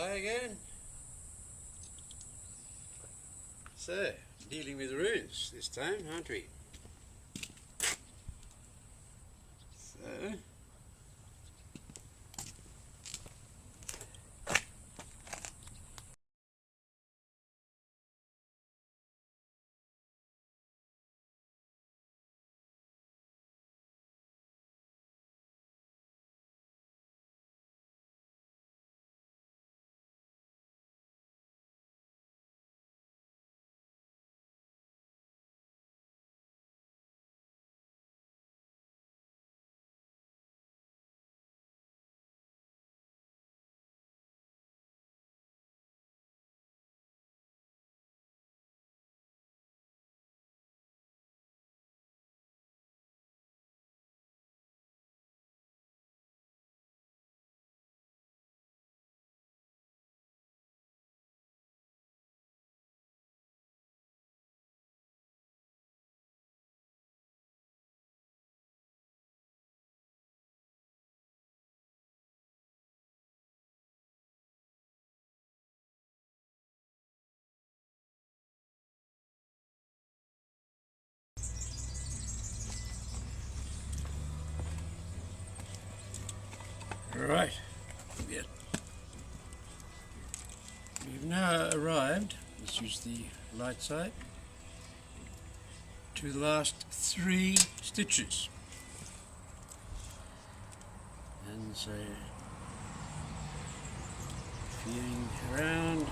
Hi again. So, dealing with runes this time, aren't we? So, right. We've now arrived, let's use the light side, to the last 3 stitches. And so, feeling around.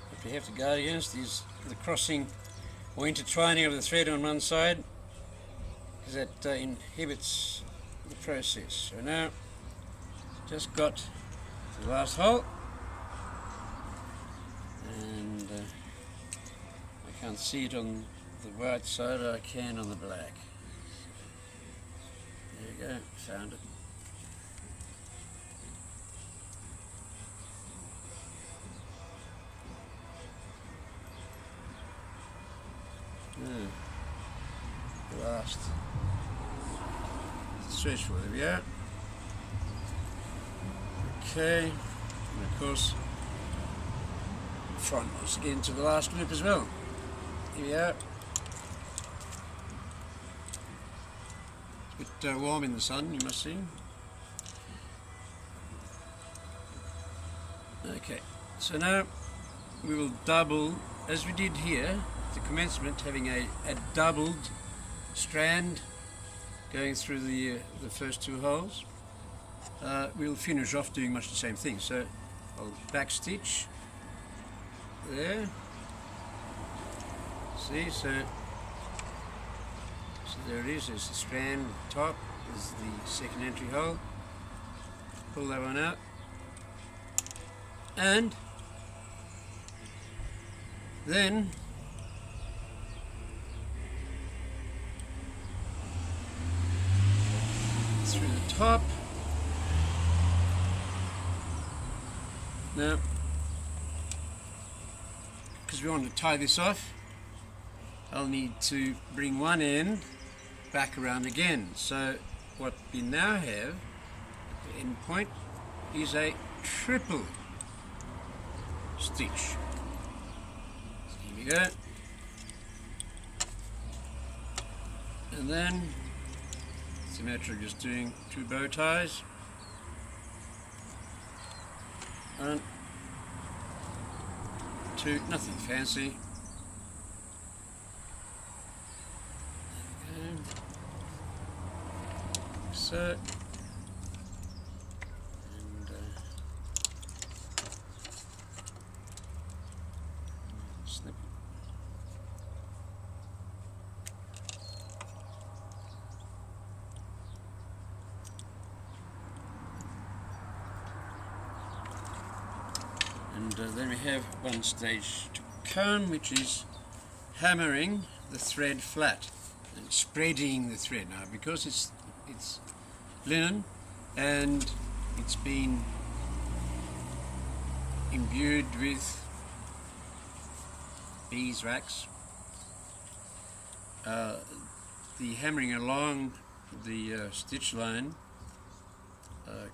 What we have to guard against is the crossing or intertwining of the thread on one side, because that inhibits the process. So now, just got the last hole, and I can't see it on the white side, I can on the black. There you go, found it. The last stretch for there we are. Okay, and of course front once again to the last loop as well. Here we are. It's a bit warm in the sun, you must see. Okay, so now we will double, as we did here, the commencement, having a doubled strand going through the first 2 holes. We'll finish off doing much the same thing. So I'll back stitch there. See, so there it is. There's the strand at the top. There's the second entry hole. Pull that one out, and then through the top. Now, because we want to tie this off, I'll need to bring one end back around again. So what we now have at the end point is a triple stitch. So here we go. And then it's a matter of just doing 2 bow ties. 1, 2, nothing fancy. There we go. So, and snip it. And then we have one stage to come, which is hammering the thread flat and spreading the thread. Now, because it's it's linen, and it's been imbued with beeswax. The hammering along the stitch line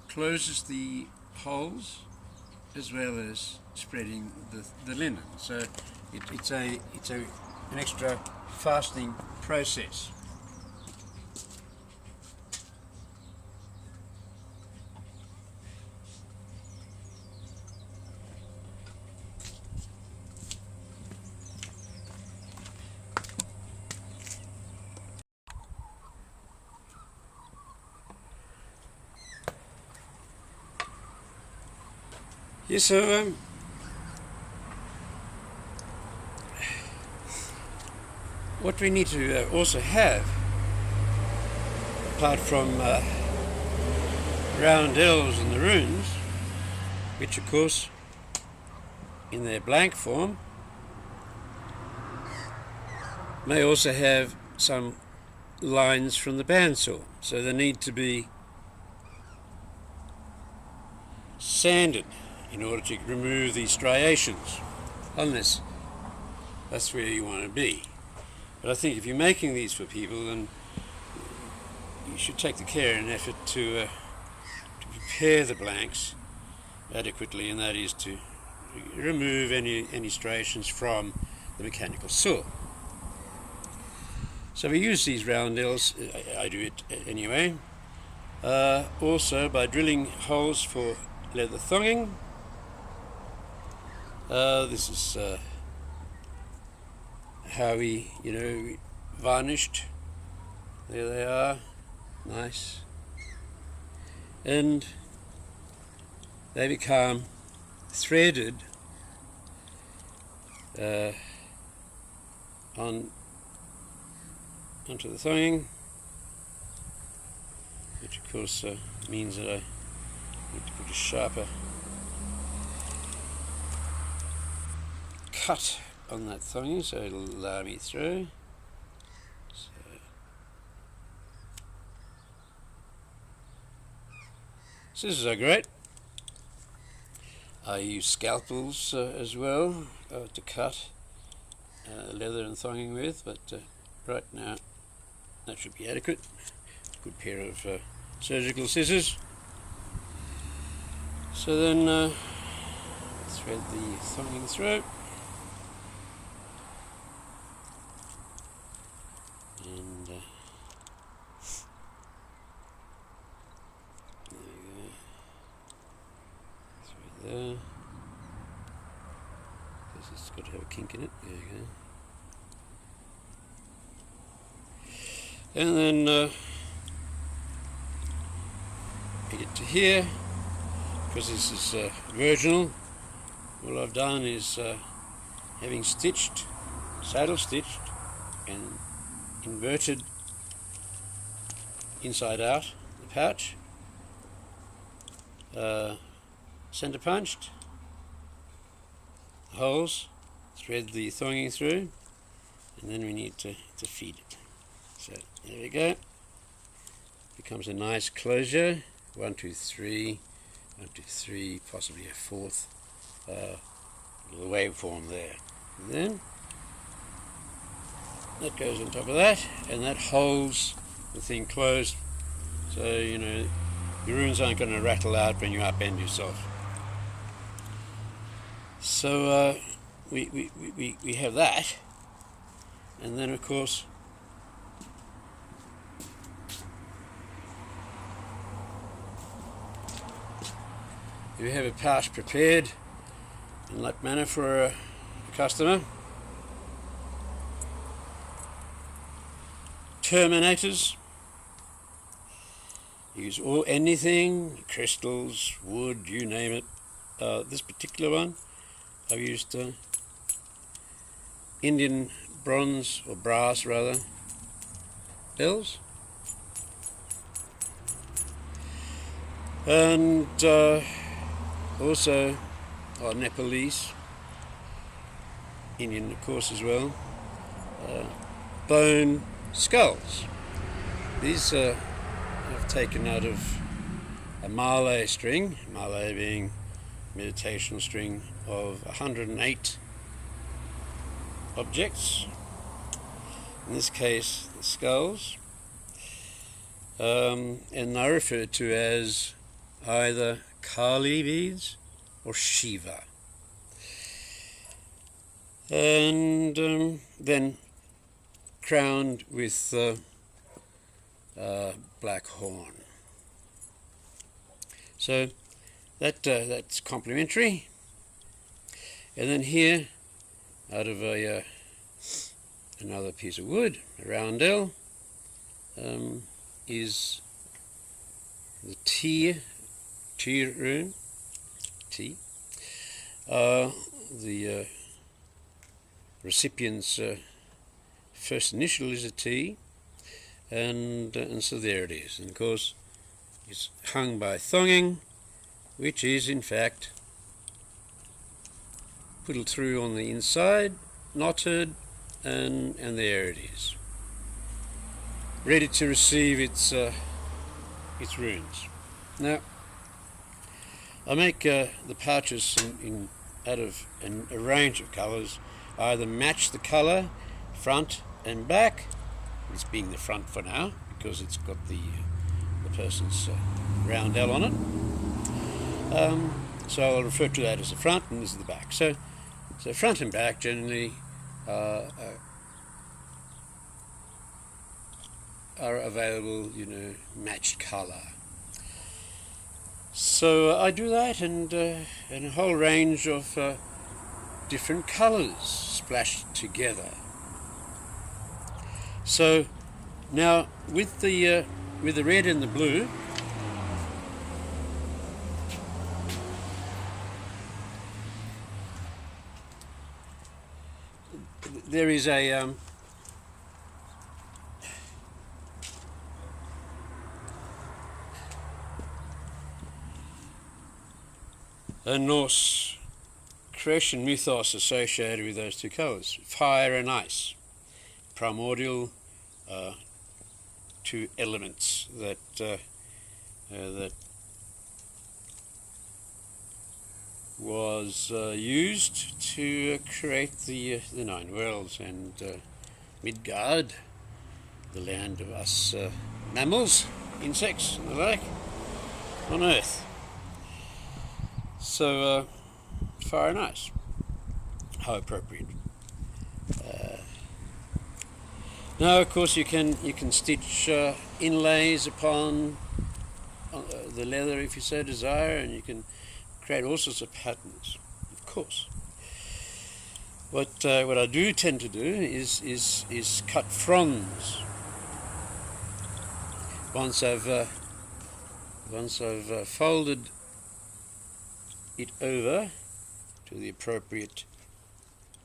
closes the holes as well as spreading the linen. So it's an extra fastening process. Yes, so what we need to also have, apart from roundels and the runes, which of course in their blank form may also have some lines from the bandsaw, so they need to be sanded in order to remove these striations, unless that's where you want to be. But I think if you're making these for people, then you should take the care and effort to prepare the blanks adequately, and that is to remove any striations from the mechanical saw. So we use these roundels, I do it anyway, also by drilling holes for leather thonging. This is how we, varnished. There they are, nice. And they become threaded onto the thonging, which of course means that I need to put a sharper cut on that thonging so it'll allow me through. So scissors are great. I use scalpels as well to cut leather and thonging with, but right now that should be adequate. Good pair of surgical scissors. So then thread the thonging through. And there we go. Through there. Because it's got to have a kink in it. There you go. And then we get to here, because this is virginal. All I've done is having stitched, saddle stitched, and inverted inside out the pouch, center punched the holes, thread the thonging through, and then we need to feed it. So there we go. Becomes a nice closure. 1, 2, 3, 1, 2, 3, possibly a fourth little waveform there. And then that goes on top of that, and that holds the thing closed, so the runes aren't going to rattle out when you upend yourself. So we have that, and then of course we have a pouch prepared in that manner for a customer. Terminators, use anything, crystals, wood, you name it. This particular one I've used Indian bronze, or brass rather, bells, and also Nepalese, Indian of course as well, bone skulls. These taken out of a Malay string, Malay being meditational string of 108 objects, in this case the skulls, and I refer to as either Kali beads or Shiva, and then crowned with black horn. So that's complementary. And then here, out of another piece of wood, a roundel, is the T rune. T. The recipient's first initial is a T, and so there it is. And of course, it's hung by thonging, which is in fact put through on the inside, knotted, and there it is, ready to receive its runes. Now, I make the pouches out of a range of colours. I either match the colour front and back, this being the front for now because it's got the person's roundel on it. So I'll refer to that as the front, and this is the back. So front and back generally are available, matched colour. So I do that, and a whole range of different colours splashed together. So now with the red and the blue, there is a Norse creation mythos associated with those two colours, fire and ice, primordial two elements that was used to create the nine worlds and Midgard, the land of us mammals, insects and the like on Earth. So fire and ice, how appropriate. Now, of course, you can stitch inlays upon the leather if you so desire, and you can create all sorts of patterns. Of course, what I do tend to do is cut fronds. Once I've folded it over to the appropriate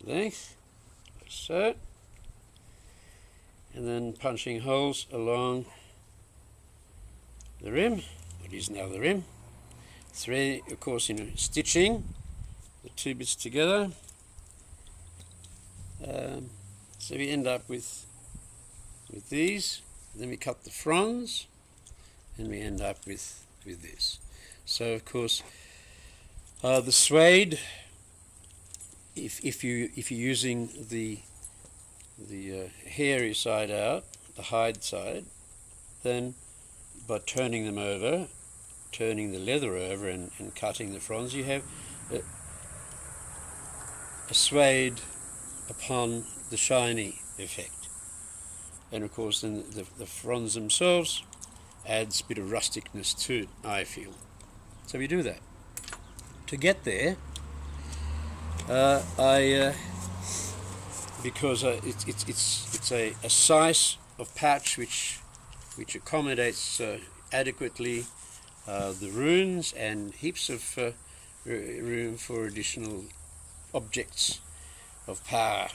length, like so, and then punching holes along the rim, what is now the rim, thread, of course, stitching the two bits together, so we end up with these. Then we cut the fronds, and we end up with this. So, of course, the suede, if you're using the hairy side out, the hide side, then by turning them over, turning the leather over and cutting the fronds, you have a suede upon the shiny effect. And of course then the fronds themselves adds a bit of rusticness to it, I feel. So we do that. To get there, because it's a size of pouch which accommodates adequately the runes and heaps of room for additional objects of power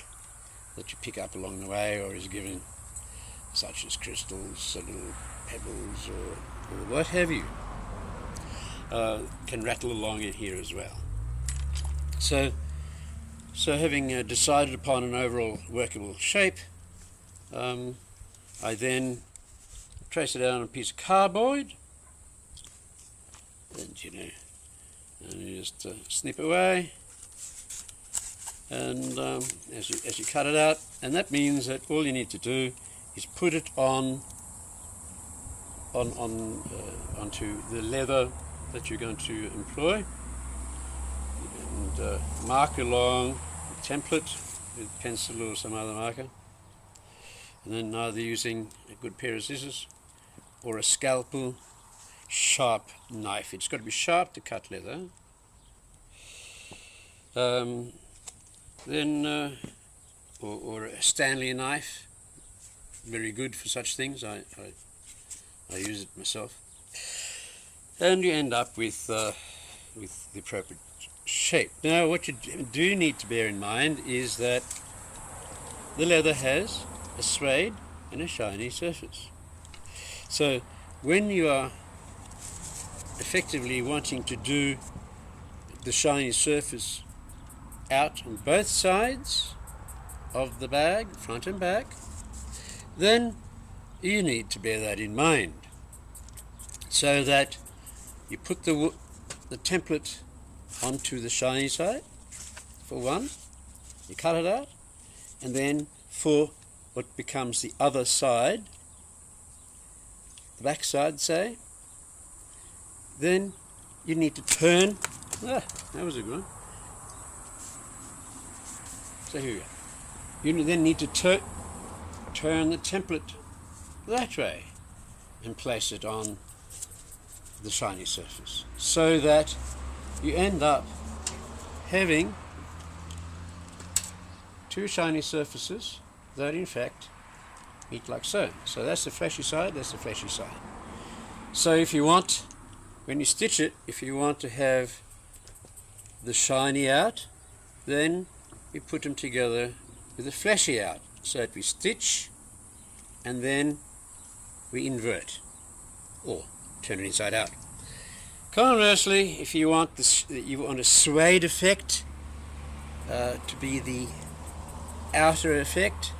that you pick up along the way or is given, such as crystals, little pebbles, or what have you. Can rattle along in here as well. So having decided upon an overall workable shape, I then trace it out on a piece of cardboard, and you just snip away, and as you cut it out, and that means that all you need to do is put it onto the leather that you're going to employ, and mark along the template with pencil or some other marker, and then either using a good pair of scissors or a scalpel, sharp knife. It's got to be sharp to cut leather. Then or a Stanley knife, very good for such things. I use it myself, and you end up with the appropriate shape. Now, what you do need to bear in mind is that the leather has a suede and a shiny surface. So when you are effectively wanting to do the shiny surface out on both sides of the bag, front and back, then you need to bear that in mind, so that you put the template onto the shiny side for one, you cut it out, and then for what becomes the other side, the back side, say, then you need to turn. That was a good one. So here we go. You then need to turn the template that way and place it on the shiny surface, so that you end up having two shiny surfaces that in fact meet like so. So that's the fleshy side, that's the fleshy side. So if you want, when you stitch it, if you want to have the shiny out, then we put them together with the fleshy out, so that we stitch and then we invert or turn it inside out. Conversely, if you want a suede effect to be the outer effect,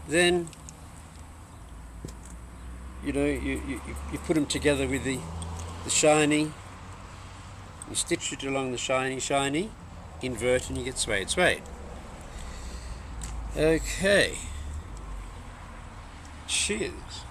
then you put them together with the shiny, you stitch it along the shiny, invert, and you get suede. Okay. Cheers.